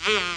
Are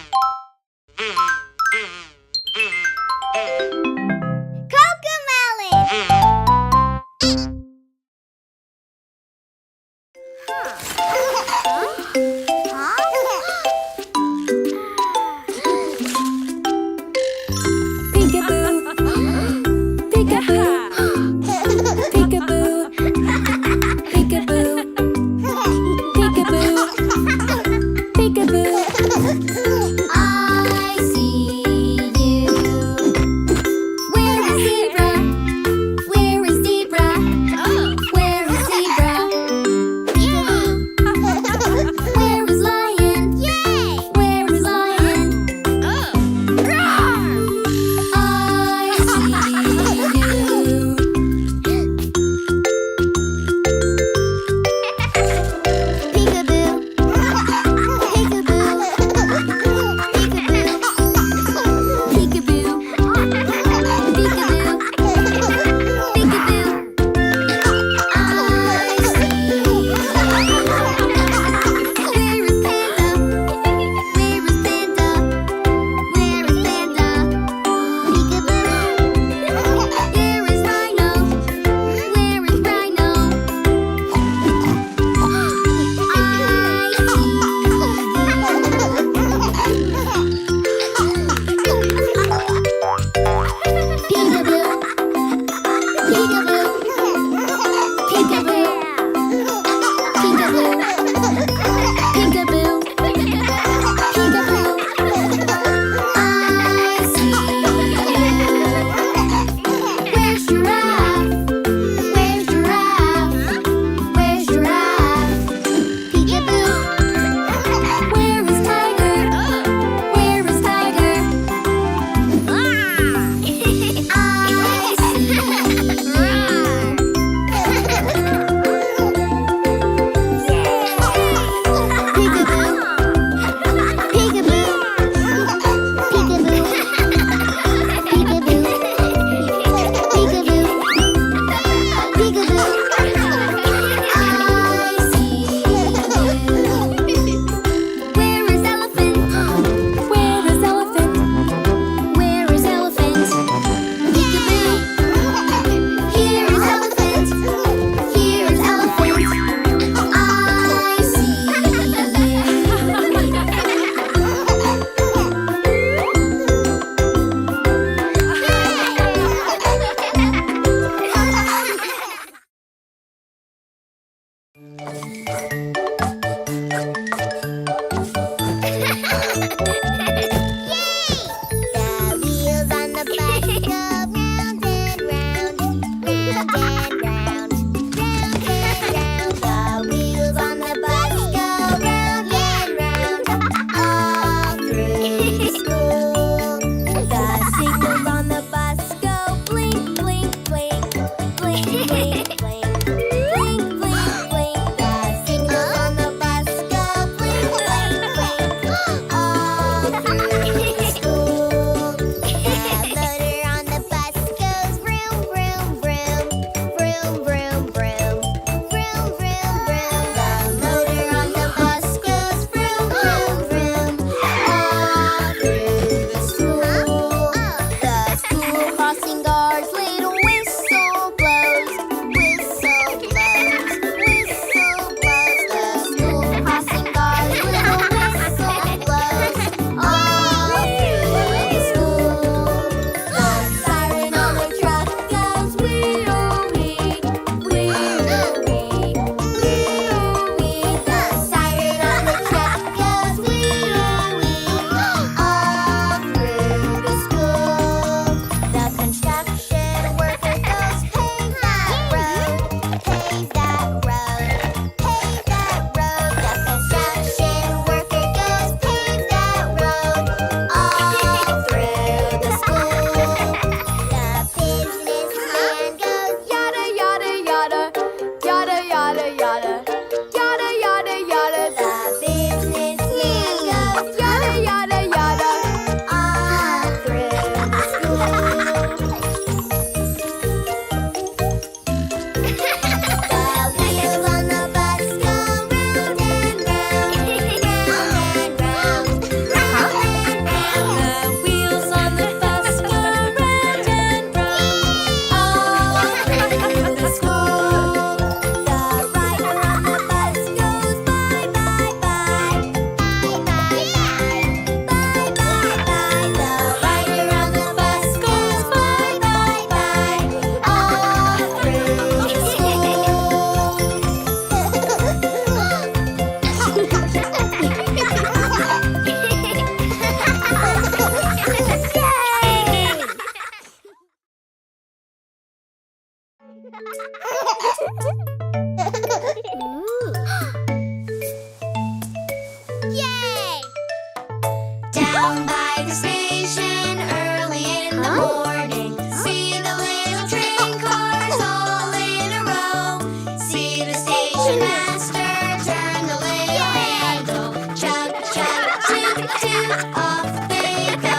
Down by the station early in the morning, see the little train cars all in a row. See the station master turn the little handle. Chug, chug, toot, toot, off they go.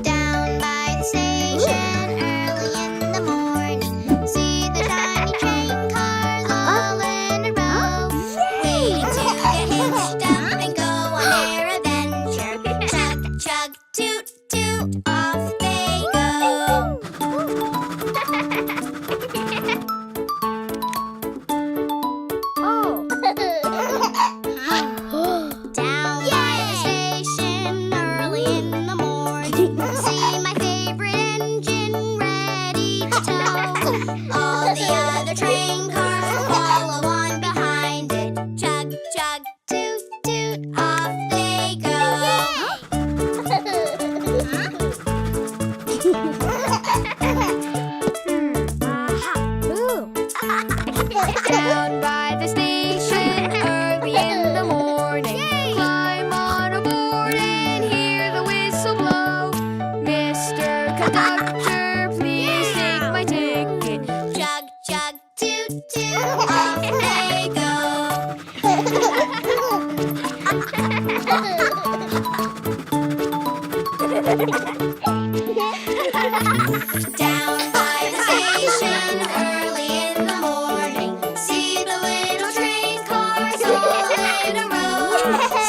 Down by the station early in the morning, see the tiny train cars all in a row. Waiting to get hitched up and go on their adventure. Chug, chug, toot, toot, off they go. Down by the station early in the morning, see my favorite engine ready to tow. All the other train cars will follow on behind it. Chug, chug, toot, toot, off they go. Down by the station early in the morning, climb on aboard and hear the whistle blow. Mr. Conductor, please take my ticket. Chug, chug, toot, toot, off they go. Down by the station early in the morning, see the little train cars all in a row.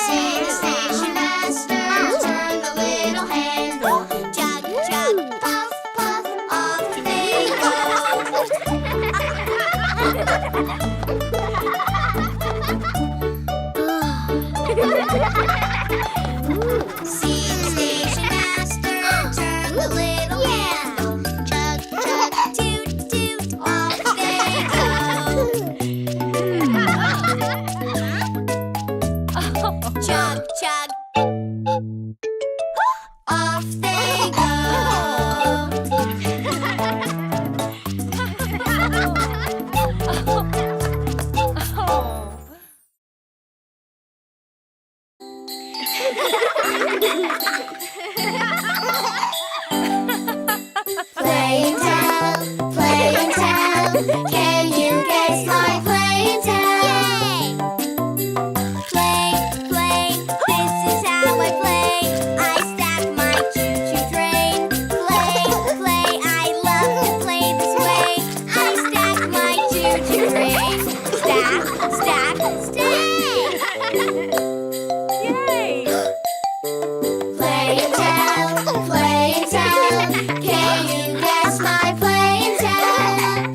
See the station master turn the little handle. Chug, chug, puff, puff, off they go. See the station master turn the little handle. Chug, chug, toot, toot, off they go. Chug, chug, off they go. Play and tell, can you guess my play and tell? Play, play, this is how I play. I stack my choo-choo train. Play, play, I love to play this way. I stack my choo-choo train. Stack, stack, stack. Yay! Play and tell, can you guess my play and tell?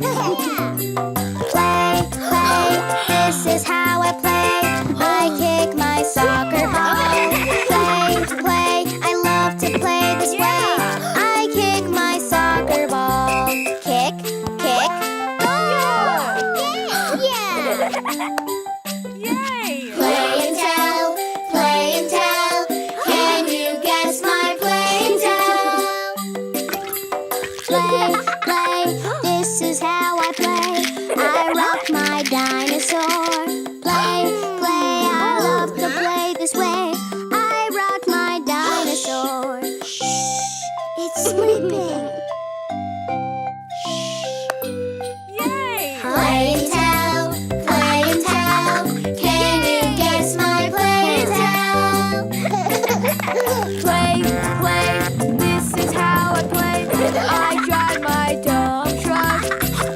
Play, play, this is how I play. I kick my soccer ball. Play, play, I love to play this way. I kick my soccer ball. Kick, kick, goal! Yeah! Yay! Play and tell, can you guess my play and tell? Play, play, this is how I play. I rock my dinosaur. Play, play, I love to play this way. I rock my dinosaur. Shh, it's sleeping. Yay! Play and tell, can you guess my play and tell? Play, play, this is how I play. I drive my dump truck.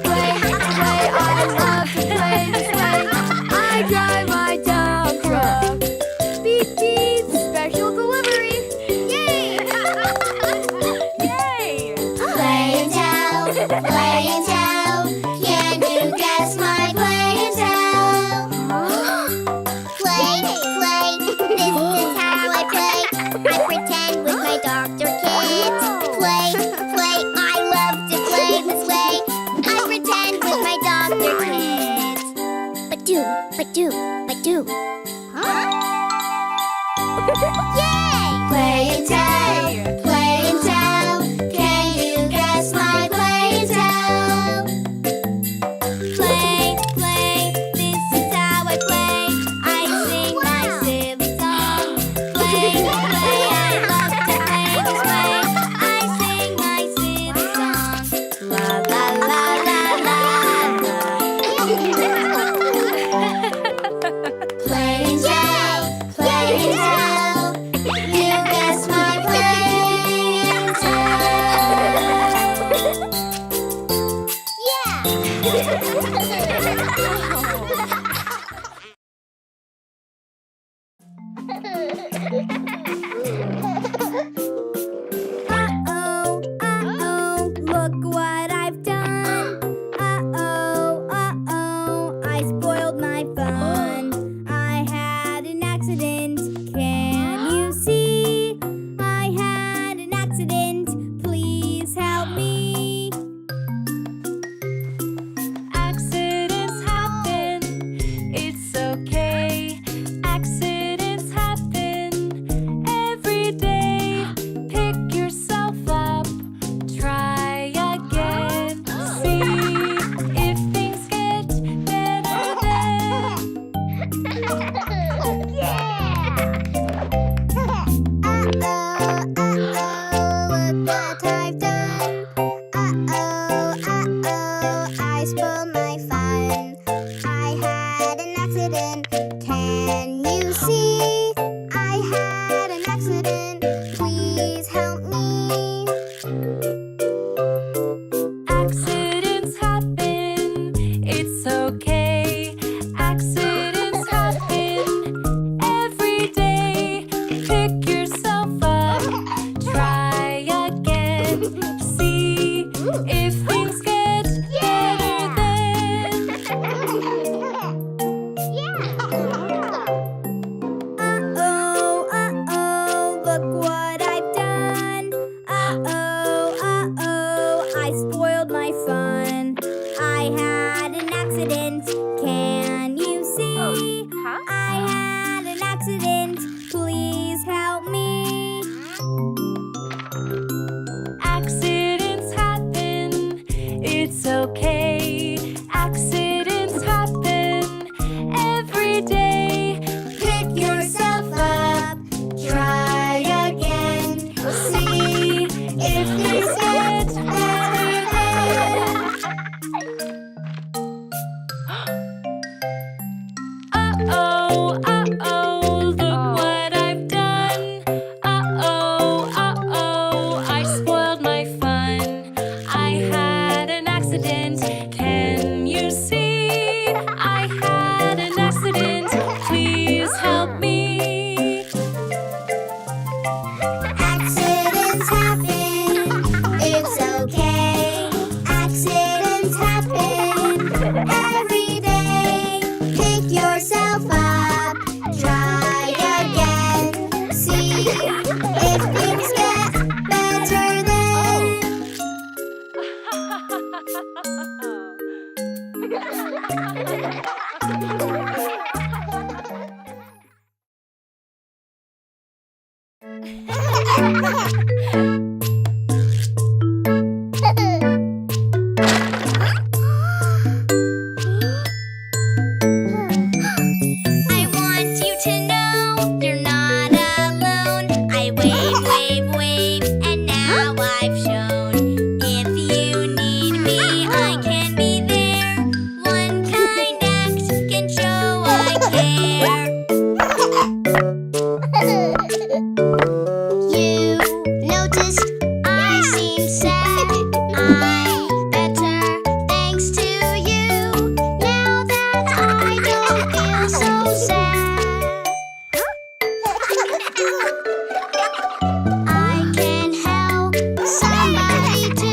Play, play, I love to play this way. I drive my dump truck. Beep, beep, special delivery. Yay! Yay! Play and tell, can you guess my play and tell? Play, play, this is how I play. I pretend with my doctor kids. Play, play, I love to play this way. I pretend with my doctor kids. But do. Huh? Yay! Play and tell, can you guess my play and tell? Play, play, this is how I play. I fun. I had an accident. Can you see? I had an accident. Please help me. Accidents happen. It's okay. Accidents happen every day. Pick yourself up. Try again. See if things get better then. Look what I've done. I spoiled my fun. I had an accident. Can you see? I had an accident. Please help me. Accidents happen. It's okay. Accidents happen every day. Pick yourself up. Try again. See if things get better then. Look what I've done. I spoiled my fun. I had an accident. Can you see? I had an accident. Please help me. Accidents happen. It's okay. Accidents happen every day. Pick yourself up. Try again. See if things get better then. Look what I've done. I spoiled my fun. I had an accident. Can you see? I had an accident. Please help me. Accidents happen. It's okay. Accidents happen every day. Pick yourself up. Try again. See if things get better then. I want you to know you're not alone. I wave, wave, wave, and now I've shown. If you need me, I can be there. One kind act can show I care. You noticed I seem sad. I'm better thanks to you. Now that I don't feel so sad, I can help somebody too.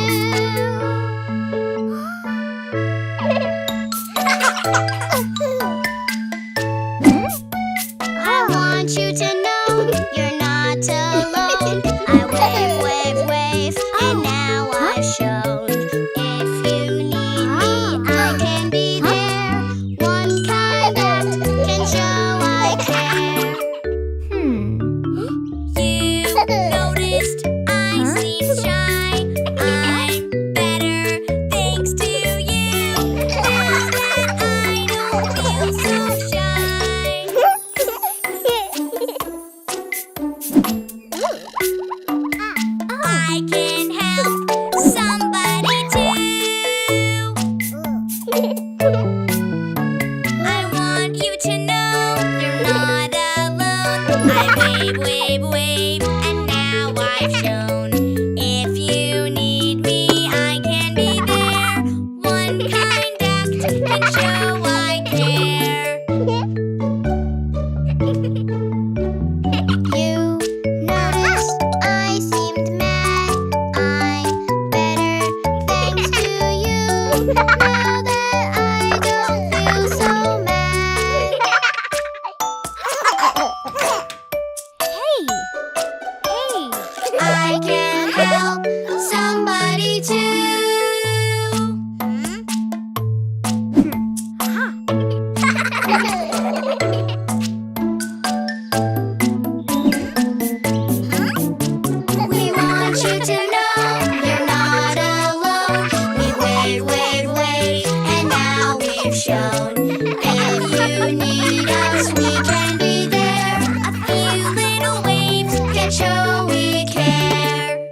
yes, we can be there. A few little waves can show we care.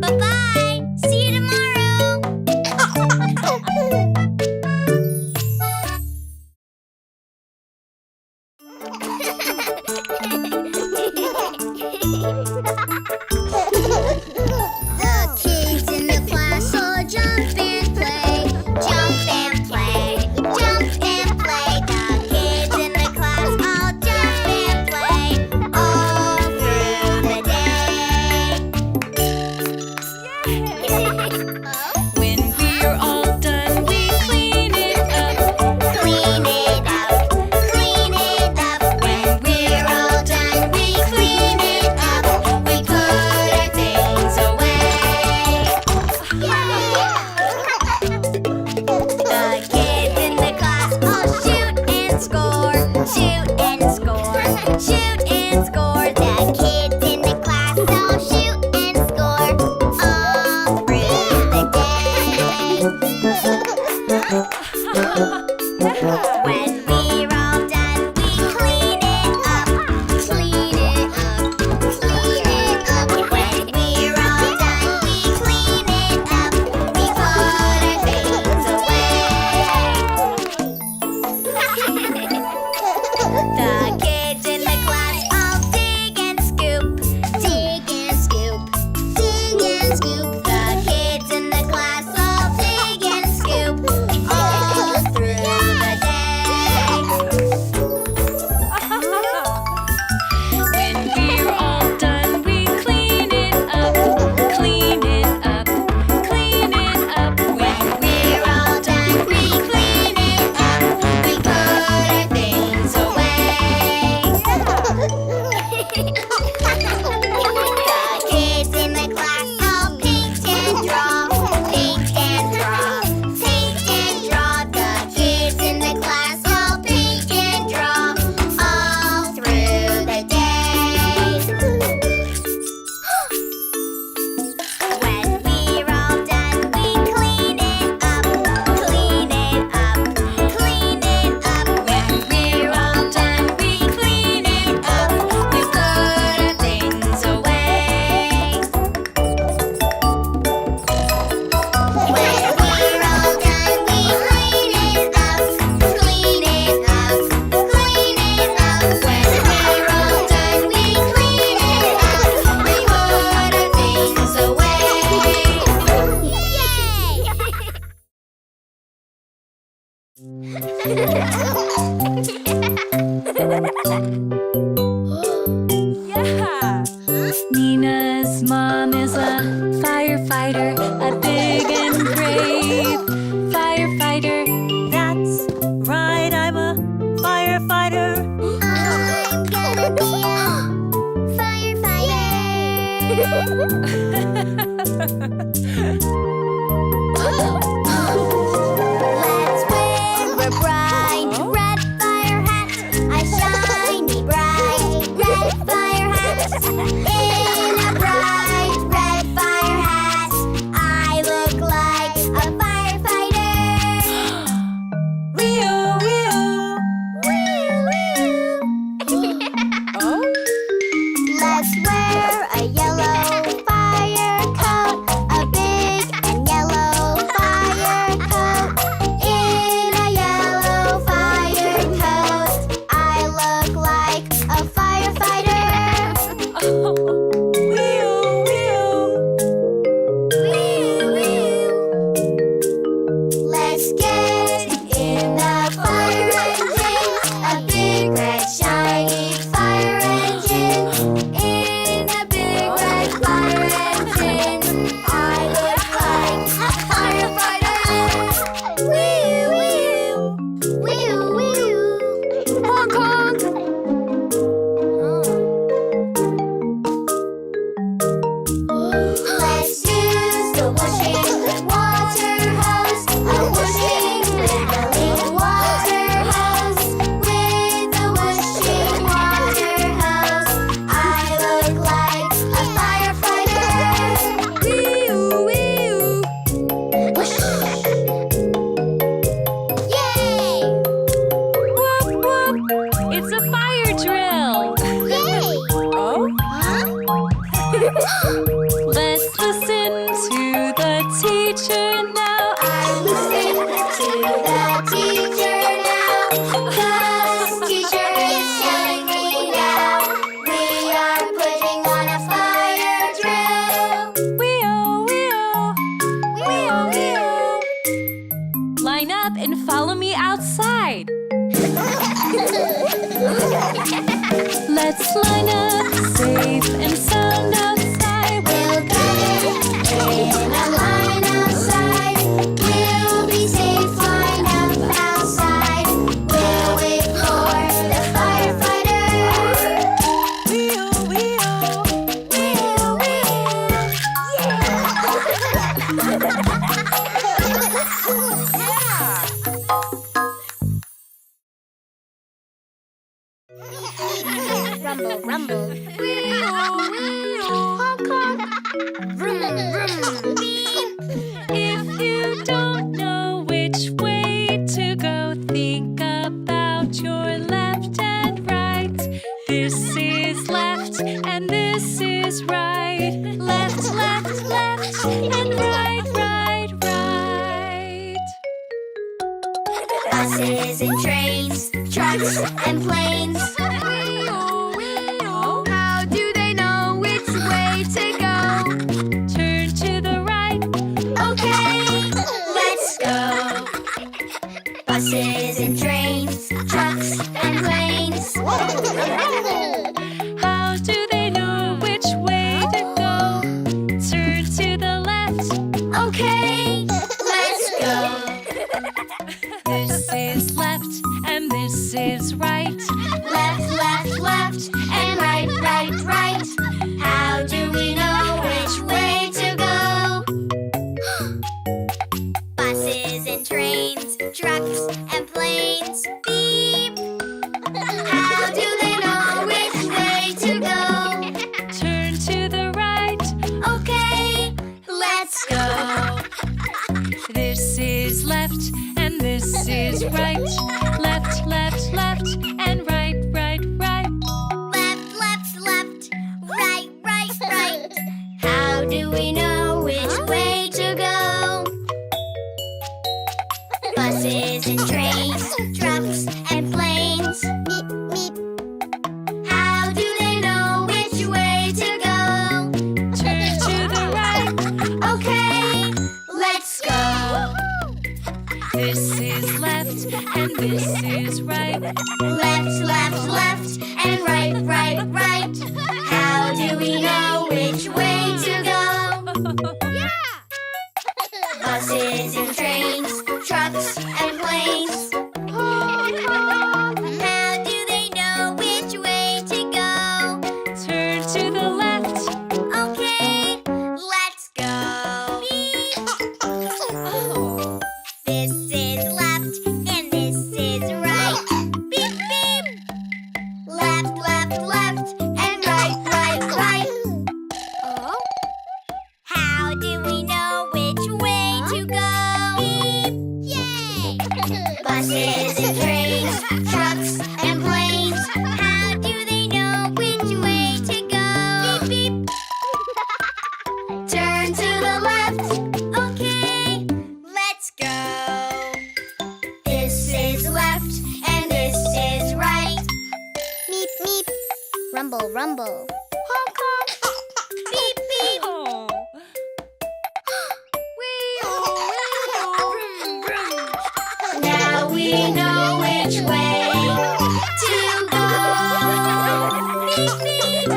Bye-bye. See you tomorrow. The kids in the class all jump and play. Jump and play. Jump and play. The kids in the class all jump and play all through the day. When we're all done, we clean it up. Clean it up. Clean it up. When we're all done, we clean it up. We put our things away. The kids in the class all shoot and score. Shoot and score. Shoot and score. The kids in the class all shoot and score all through the day. When we're all done, we clean it up. Clean it up. Clean it up. When we're all done, we clean it up. We put our things away. The kids in the class all dig and scoop. Dig and scoop. Dig and scoop. The kids in the class all dig and scoop all through the day. When we're all done, we clean it up. Clean it up. Clean it up. When we're all done, we clean it up. We put our things away. The kids in the class all paint and draw. Paint and draw. Paint and draw. The kids in the class all paint and draw all through the day. When we're all done, we clean it up. Clean it up. Clean it up. When we're all done, we clean it up. We put our things away. When we're all done, we clean it up. Clean it up. Clean it up. When we're all done, we clean it up. We put our things away. Yeah! Nina's mom is a firefighter, a big and brave firefighter. That's right, I'm a firefighter. I'm gonna be a Let's wear a bright red fire hat, a shiny bright red fire hat. In a bright red fire hat, I look like a firefighter. Wee-oo, wee-oo. Let's wear a yellow fire Let's listen to the teacher now. I listen to the teacher now. 'Cause teacher is telling me now. We are putting on a fire drill. Wee-oh, wee-oh, wee-oh, wee-oh. Line up and follow me outside. Let's line up safe and sound outside. We'll gather in a line outside. We'll be safe lined up outside. We'll wait for the firefighter. Wee-oh, wee-oh, Wheel, wheel. Rumble, rumble. Honk, honk. Vroom, vroom. If you don't know which way to go, think about your left and right. This is left and this is right. Left, left, left, and right, right, right. Buses and trains, trucks and planes. How do they know which way to go? Turn to the right. Okay, let's go. Buses and trains, trucks and planes. How do they know which way to go? Turn to the left. Okay, let's go. This is left and this is right. Left, left, left, and right, right, right. How do we know which way to go? Buses and trains, trucks and planes. Beep. How do they know which way to go? Turn to the right. Okay, let's go. This is left and this is right. Left, left, left, and right, right, right. Left, left, left, right, right, right. How do we know which way to go? Buses and trains, trucks and planes. Meep, meep. How do they know which way to go? Turn to the right. Okay, let's go. This is left and this is right. Left, left, left, and right, right, right. How do we know which way to go? Buses and trains, trucks and planes. How do they know which way to go? Turn to the left. Okay, let's go. This is left and this is right. Beep, beep. Left, left, left, and right, right, right. How do we know which way to go? Beep. Yay! Buses and trains, trucks and planes. How do they know which way to go? Beep, beep. Turn to the left. Okay, let's go. This is left and this is right. Meep, meep. Rumble, rumble. Honk, honk. Beep, beep. Now we know which way to go. Beep, beep.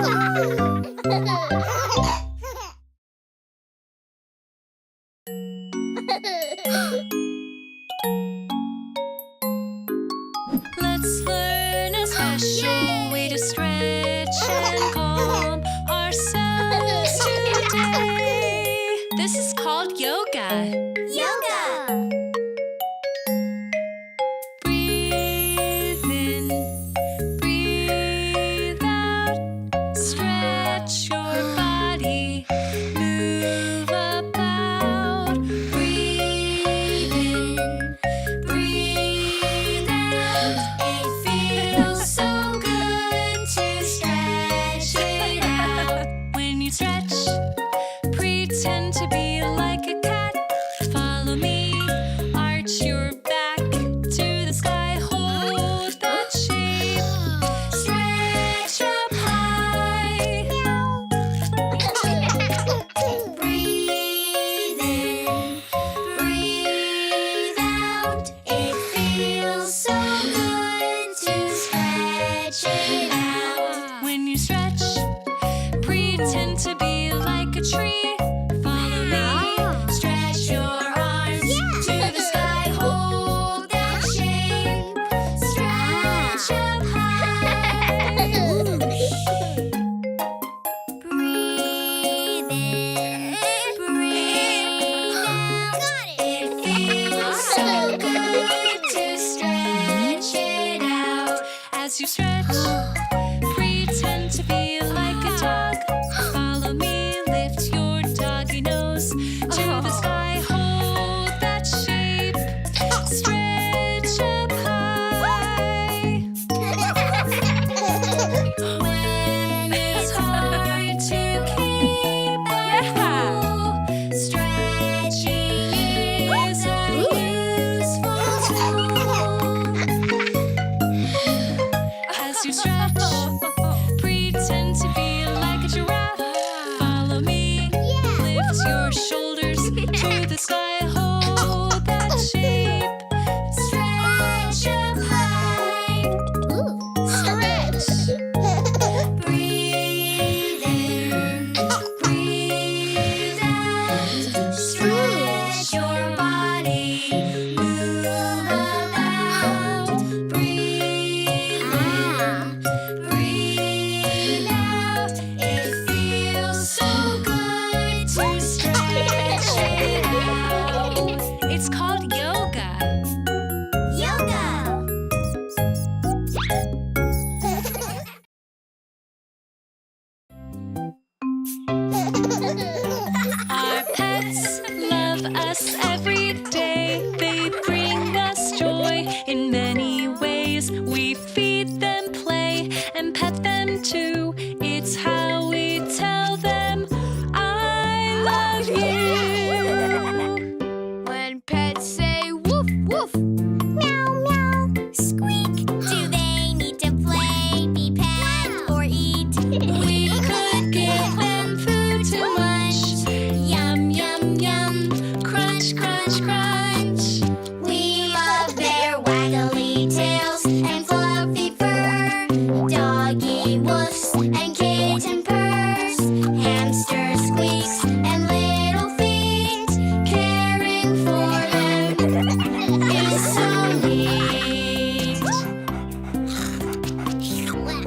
Let's learn a special way to stretch and calm ourselves today. This is called yoga. Yoga. Breathe in, breathe out. Stretch your body, move about. Breathe in, breathe out. It feels so good to stretch it out. it out. When you stretch, pretend to be like a tree. Follow me. Stretch your arms to the sky. Hold that shape. Stretch up high. Breathe in, breathe out. It feels so good to stretch it out. As you stretch, pretend to be like a dog. Follow me, lift your doggy nose to the sky. Hold that shape. Stretch up high. When it's hard to keep it cool, stretching is a useful tool. As you stretch, pretend to be like a giraffe. Follow me, lift your shoulders to the sky. Hold that shape. Stretch up high. Stretch. Breathe in, breathe out. Stretch your body, move about. Breathe in, breathe out. It feels so good to stretch it out. It's called yoga. Yoga. Our pets love us every day. They bring us joy in many ways. We feed them, play, and pet them too. It's how we tell them, I love you. When pets say woof woof, meow meow, squeak, do they need to play, be pet, or eat? We could give them food to munch. Yum yum yum, crunch crunch crunch. We love their waggly tails and fluffy fur, doggy woofs and kitten purrs, hamster squeaks and little feet. Caring for them is so neat.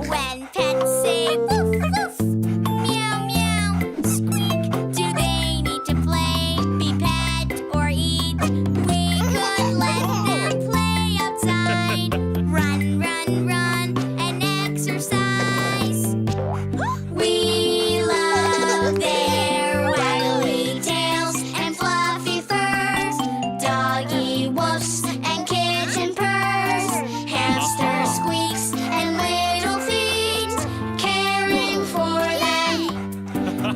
When pets say woof woof, meow meow, squeak, do they need to play, be pet, or eat? We could let them play outside, run run run and exercise. We love their waggly tails and fluffy furs, doggy woofs and kitten purrs, hamster squeaks and little feet. Caring for them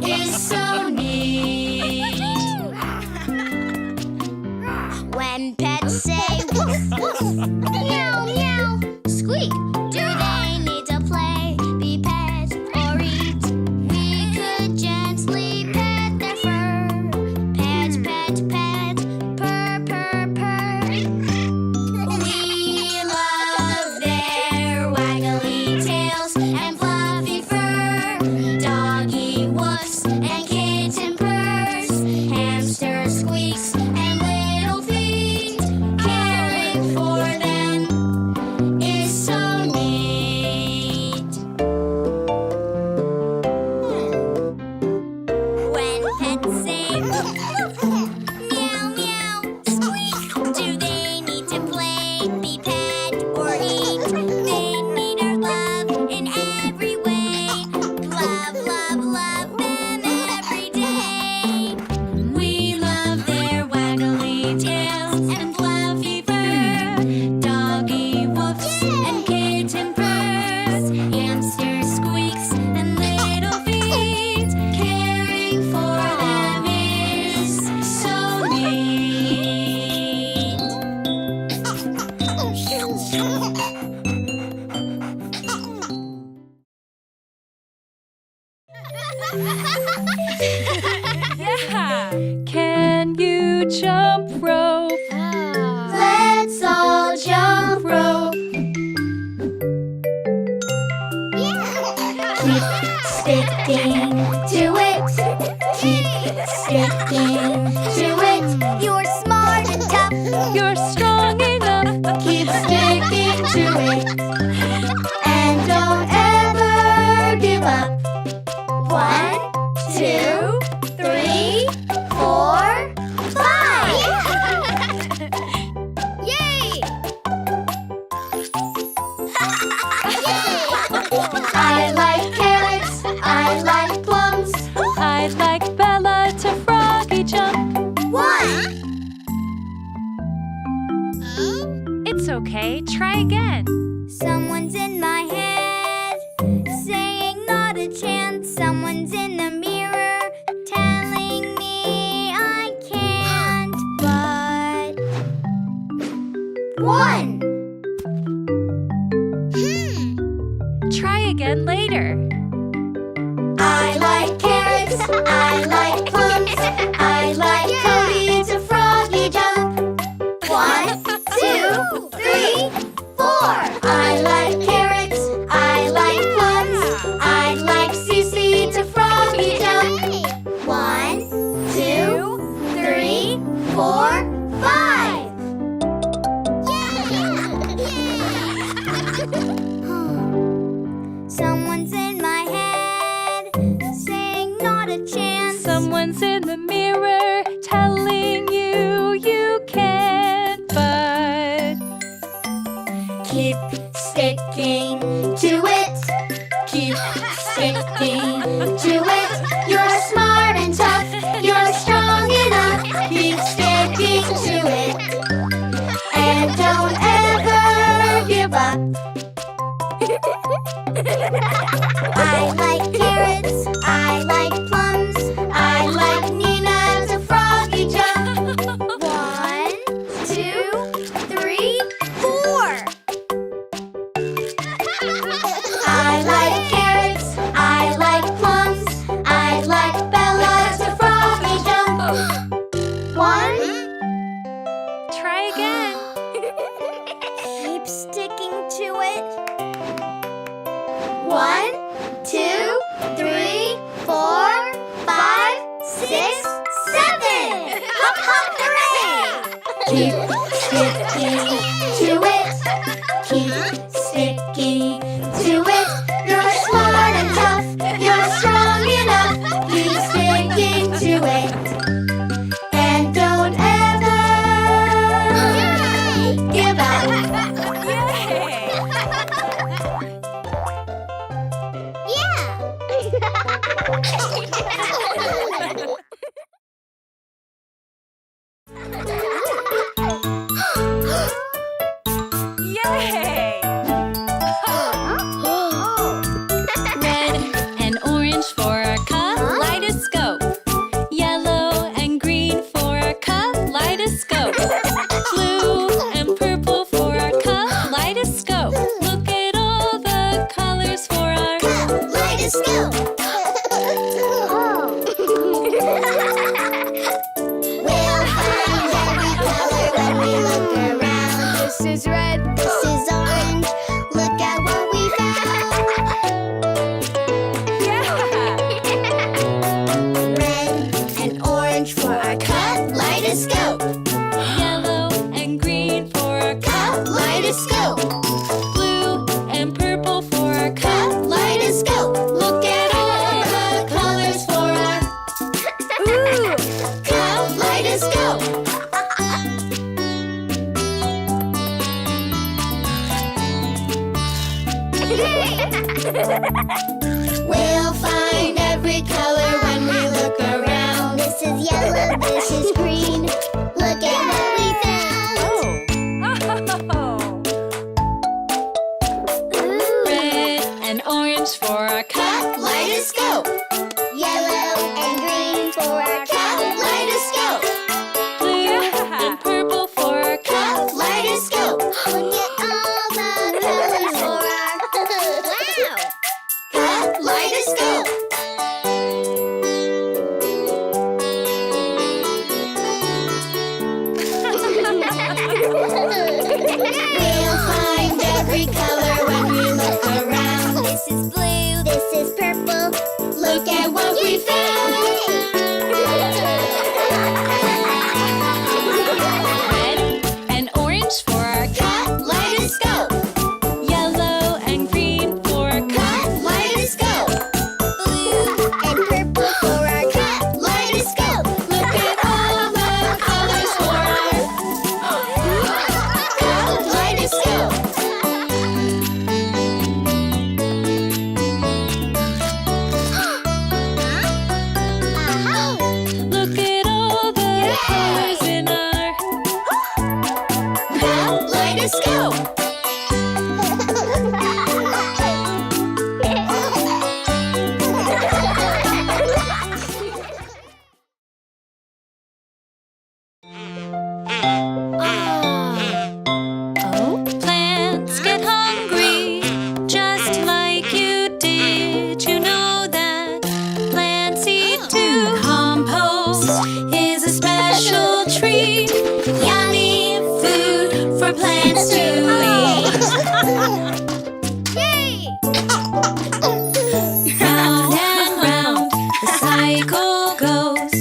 is so neat. When pets say woof woof, meow meow, squeak, do they need to play, be pet, or eat? We could gently pet their fur, pet pet pet, purr purr purr. We love their waggly tails and fluffy fur, doggy woofs and kitten purrs, hamster squeaks and little feet. Caring for them is so neat. When pets say woof woof, meow meow, squeak, do they need to play, be pet, or eat? They need our love in every way. Love, love, love them every day. We love their waggly tails and fluffy fur, doggy woofs and kitten purrs, hamster squeaks and little feet. Caring for them is so neat. Yeah! Can you jump rope? Let's all jump rope. Keep sticking to it. Keep sticking to it. You're smart and tough. You're strong enough. Keep sticking to it. And don't ever give up. 1, 2, 3, 4, 5. Yay! I like carrots. I like plums. I'd like Bella to froggy jump. 1. It's okay, try again. Someone's in my head, saying not a chance. Someone's in the mirror, telling me I can't. But 1. Try again later. I like carrots. I like plums. I like Cody to froggy jump. 1, 2, 3, 4. I like carrots. I like plums. I like Cece to froggy jump. 1, 2, 3, 4, 5. Someone's in my head, saying not a chance. Someone's in the mirror telling you you can't, but Keep sticking to it. Keep sticking to it. You're smart and tough. You're strong enough. Keep sticking to it. And don't ever give up. I like carrots. I like plums. I like Nina to froggy jump. 1, 2, 3, 4. I like carrots. I like plums. I like Bella to froggy jump. 1. try again. Keep sticking to it. 1, 2, 3, 4, 5, 6, 7. Hop, hop, hooray! Keep sticking to it. Keep sticking to it. You're smart and tough. You're strong enough. Keep sticking to it. And don't ever give up. Yay! Red and orange for our kaleidoscope. Yellow and green for our kaleidoscope. Blue and purple for our kaleidoscope. Look at all the colors for our Kaleidoscope. We'll find every color when we look around. This is red. This is orange. Look at what we found. Red and orange for our kaleidoscope. yellow and green for our Kaleidoscope. blue and purple for our Kaleidoscope. Look at all the colors for our kaleidoscope. We'll find every color when we look around. This is yellow, this is green. Look at what we found. Red and orange for our Kaleidoscope. Yellow and green for our kaleidoscope. blue and purple for our Kaleidoscope. Look at all the colors for our kaleidoscope. We'll find every color when we look around. This is blue, this is purple. Round and round the cycle goes.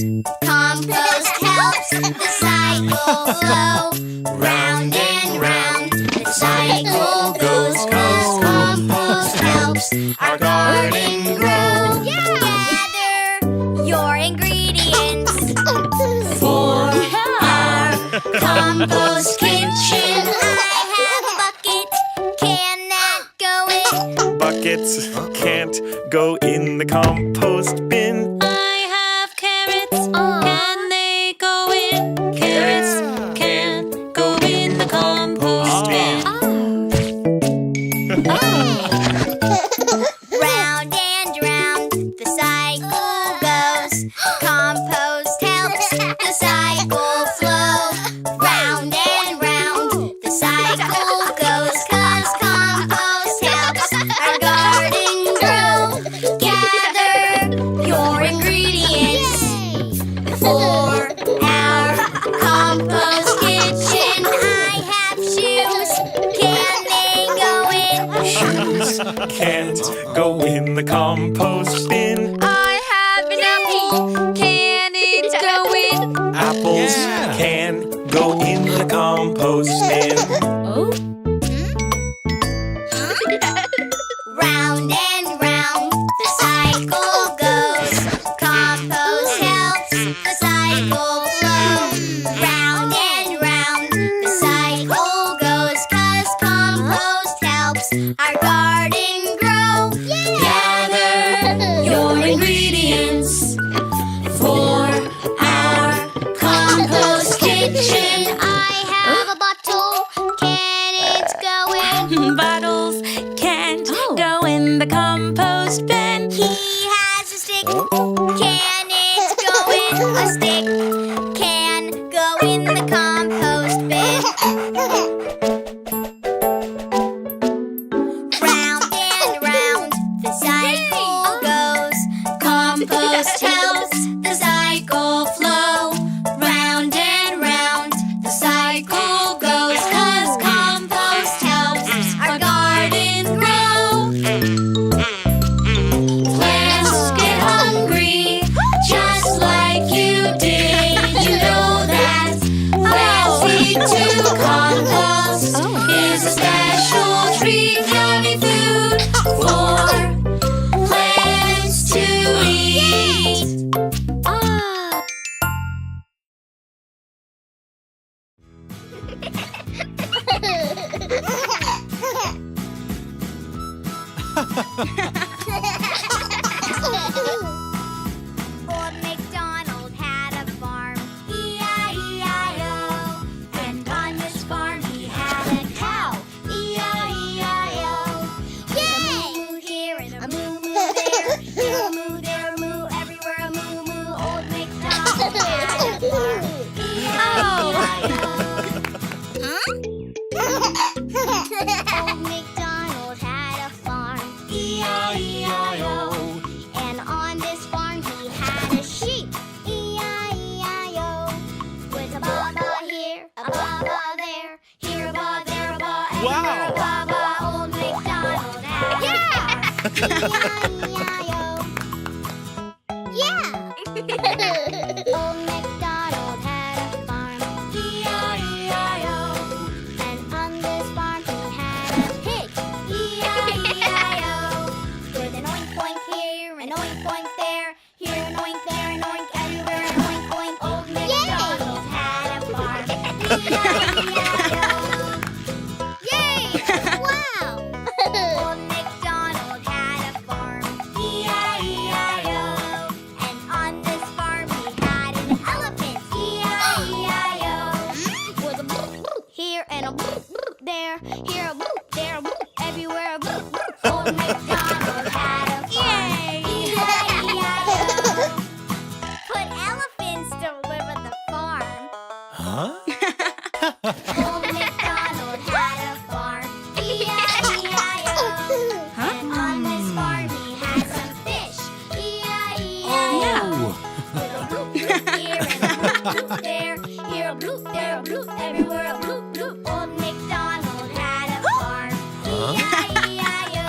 Compost helps the cycle flow. Round and round the cycle goes. 'Cause compost helps our garden grow. Gather your ingredients for our compost kitchen. I have a bucket. Can that go in? Buckets can't go in the compost bin. I have carrots. Can they go in? Carrots can't go in the compost bin. Round and round the cycle goes. Compost helps the cycle flow. Round and round the cycle goes. 'Cause compost helps our garden grow. Gather your ingredients for our compost kitchen. I have shoes. Can they go in? Shoes can't go in the compost bin. I have an apple. Can it go in? Apples can go in the compost bin. Round and round the cycle goes. Compost helps the cycle flow. Round and round the cycle goes. 'Cause compost helps our garden grow. Gather your ingredients for our compost kitchen. I have a bottle. Can it go in? Bottles can't go in the compost bin. He has a stick. Can it go in? A stick can go in the compost bin. Round and round the cycle goes. Compost helps the cycle flow. Round and round the cycle goes. 'Cause compost helps our garden grow. Plants get hungry just like you did. You know that plants need to compost is a special treat, yummy food for plants to eat. Old MacDonald had a farm, E-I-E-I-O. And on this farm he had a cow, E-I-E-I-O. Yay! A moo here and a moo there, here a moo, there a moo, everywhere a moo moo. Old MacDonald had a farm, E-I-E-I-O. Old MacDonald had a farm, E-I-E-I-O. And on this farm he had a sheep, E-I-E-I-O. With a ba-ba here, a ba-ba there, here a ba, there a ba, everywhere a ba-ba. Old MacDonald had a farm, E-I-E-I-O. Yeah! Old MacDonald had a farm, E-I-E-I-O. And on this farm he had a pig, E-I-E-I-O. With an oink oink here, an oink oink there, here an oink, there an oink, everywhere an oink oink. Old MacDonald had a farm, E-I-E-I-O. Yay! Wow! Old MacDonald had a farm, E-I-E-I-O. And on this farm he had an elephant, E-I-E-I-O. With a boop boop here and a boop boop there, here a boop, there a boop, everywhere a boop boop. Old MacDonald had a farm, E-I-E-I-O. Put elephants to live at the farm. Huh? Old MacDonald had a farm, E-I-E-I-O. And on this farm he had some fish, E-I-E-I-O. With a bloop bloop here and a bloop bloop there, here a bloop, there a bloop, everywhere a bloop bloop. Old MacDonald had a farm, E-I-E-I-O.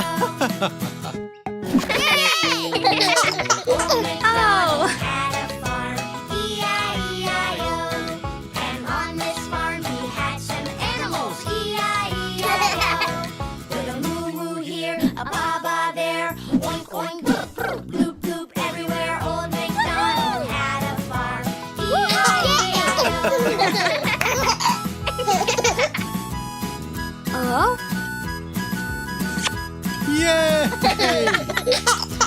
there. Oink, oink, bloop, bloop, bloop, bloop everywhere. Old MacDonald had a farm. E-I-E-I-O. Yay!